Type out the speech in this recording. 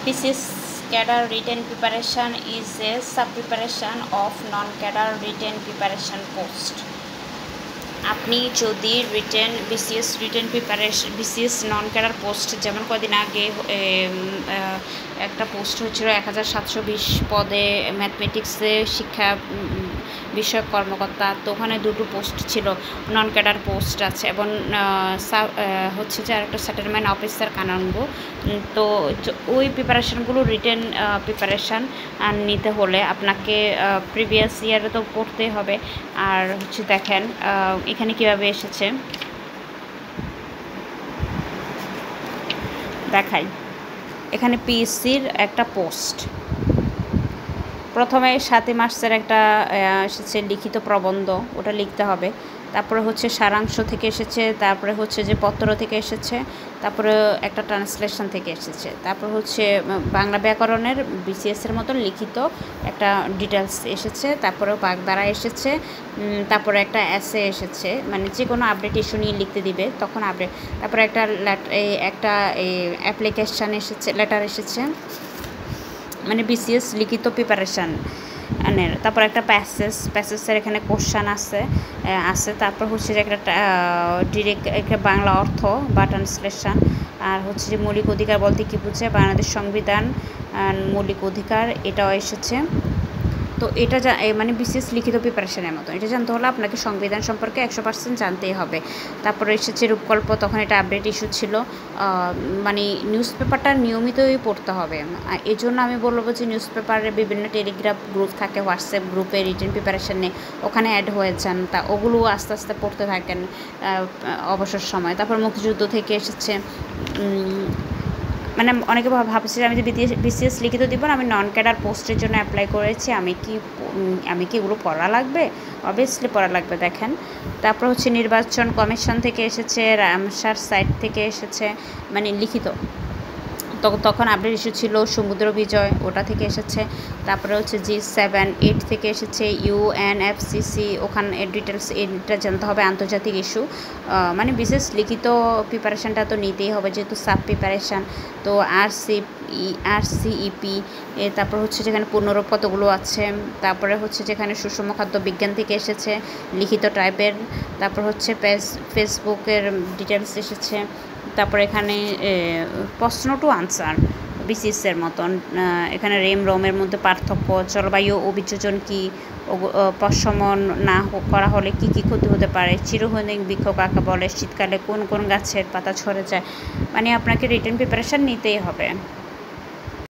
BCS cadre written preparation is a sub-preparation of non-cadre written preparation post. আপনি যদি BCS written preparation BCS non cadre post, যেমন কদিন আগে একটা post হচ্ছিল 1720 পদে ম্যাথমেটিক্সে শিক্ষা বিষয়ক কর্মকর্তা, তো ওখানে দুটো পোস্ট ছিল, নন ক্যাডার পোস্ট আছে এবং হচ্ছে যে আরেকটা সেটেলমেন্ট অফিসার কানাঙ্গ। তো ওই প্রিপারেশানগুলো রিটেন প্রিপারেশান নিতে হলে আপনাকে প্রিভিয়াস ইয়ারে তো পড়তে হবে। আর হচ্ছে দেখেন এখানে কিভাবে এসেছে দেখাই। এখানে পিএসসির একটা পোস্ট, প্রথমে 7 মার্চের একটা এসেছে লিখিত প্রবন্ধ, ওটা লিখতে হবে। তারপরে হচ্ছে সারাংশ থেকে এসেছে, তারপরে হচ্ছে যে পত্র থেকে এসেছে, তারপরে একটা ট্রান্সলেশন থেকে এসেছে, তারপর হচ্ছে বাংলা ব্যাকরণের BCS-এর মতন লিখিত একটা ডিটেলস এসেছে, তারপরে বাগধারা এসেছে, তারপরে একটা এসে এসেছে, মানে যে কোনো আপডেট ইস্যু নিয়ে লিখতে দিবে তখন আপডেট। তারপরে একটা অ্যাপ্লিকেশান এসেছে, লেটার এসেছে, মানে BCS লিখিত প্রিপারেশান। তারপর একটা প্যাসেজের এখানে কোশ্চান আছে। তারপর হচ্ছে যে একটা ডিরেক্ট একটা বাংলা অর্থ বা ট্রান্সলেশন। আর হচ্ছে যে মৌলিক অধিকার বলতে কী বুঝে, বাংলাদেশ সংবিধান মৌলিক অধিকার, এটাও এসেছে। তো এটা মানে BCS লিখিত প্রিপারেশনের মতো, এটা জানতে হলে আপনাকে সংবিধান সম্পর্কে 100% জানতেই হবে। তারপরে এসেছে রূপকল্প, তখন এটা আপডেট ইস্যু ছিল। মানে নিউজ পেপারটা নিয়মিতই পড়তে হবে। এই জন্য আমি বলবো যে নিউজ পেপারে বিভিন্ন টেলিগ্রাম গ্রুপ থাকে, হোয়াটসঅ্যাপ গ্রুপে রিটেন প্রিপারেশনে, ওখানে অ্যাড হয়ে যান, তা ওগুলো আস্তে আস্তে পড়তে থাকেন অবসর সময়। তারপর মুক্তিযুদ্ধ থেকে এসেছে। মানে অনেকে ভাবছে আমি যে BCS লিখিত দিব না, আমি নন ক্যাডার পোস্টের জন্য অ্যাপ্লাই করেছি, আমি কি এগুলো পড়া লাগবে? অবভিয়াসলি পড়া লাগবে। দেখেন, তারপর হচ্ছে নির্বাচন কমিশন থেকে এসেছে, রামসার সাইট থেকে এসেছে, মানে লিখিত। তখন আপডেট ইস্যু ছিল সমুদ্র বিজয়, ওটা থেকে এসেছে। তারপরে হচ্ছে G7-8 থেকে এসেছে, UNFCCC, ওখানে ডিটেলস এটা জানতে হবে, আন্তর্জাতিক ইস্যু। মানে বিশেষ লিখিত প্রিপারেশানটা তো নিতেই হবে যেহেতু সাব প্রিপারেশান। তো RCEP, তারপর হচ্ছে যেখানে পুনরূপ কতগুলো আছে। তারপরে হচ্ছে যেখানে সুষম খাদ্য বিজ্ঞান থেকে এসেছে লিখিত টাইপের। তারপর হচ্ছে ফেসবুকের ডিটেলস এসেছে। তারপর এখানে প্রশ্ন টু আনসার BCS-এর মতন। এখানে রোমের মধ্যে পার্থক্য, জলবায়ু অভিযোজন কী, প্রশমন না করা হলে কি কি ক্ষতি হতে পারে, চিরহরিৎ বৃক্ষ কাকে বলে, শীতকালে কোন কোন গাছের পাতা ঝরে যায়। মানে আপনাকে রিটেন প্রিপারেশান নিতেই হবে।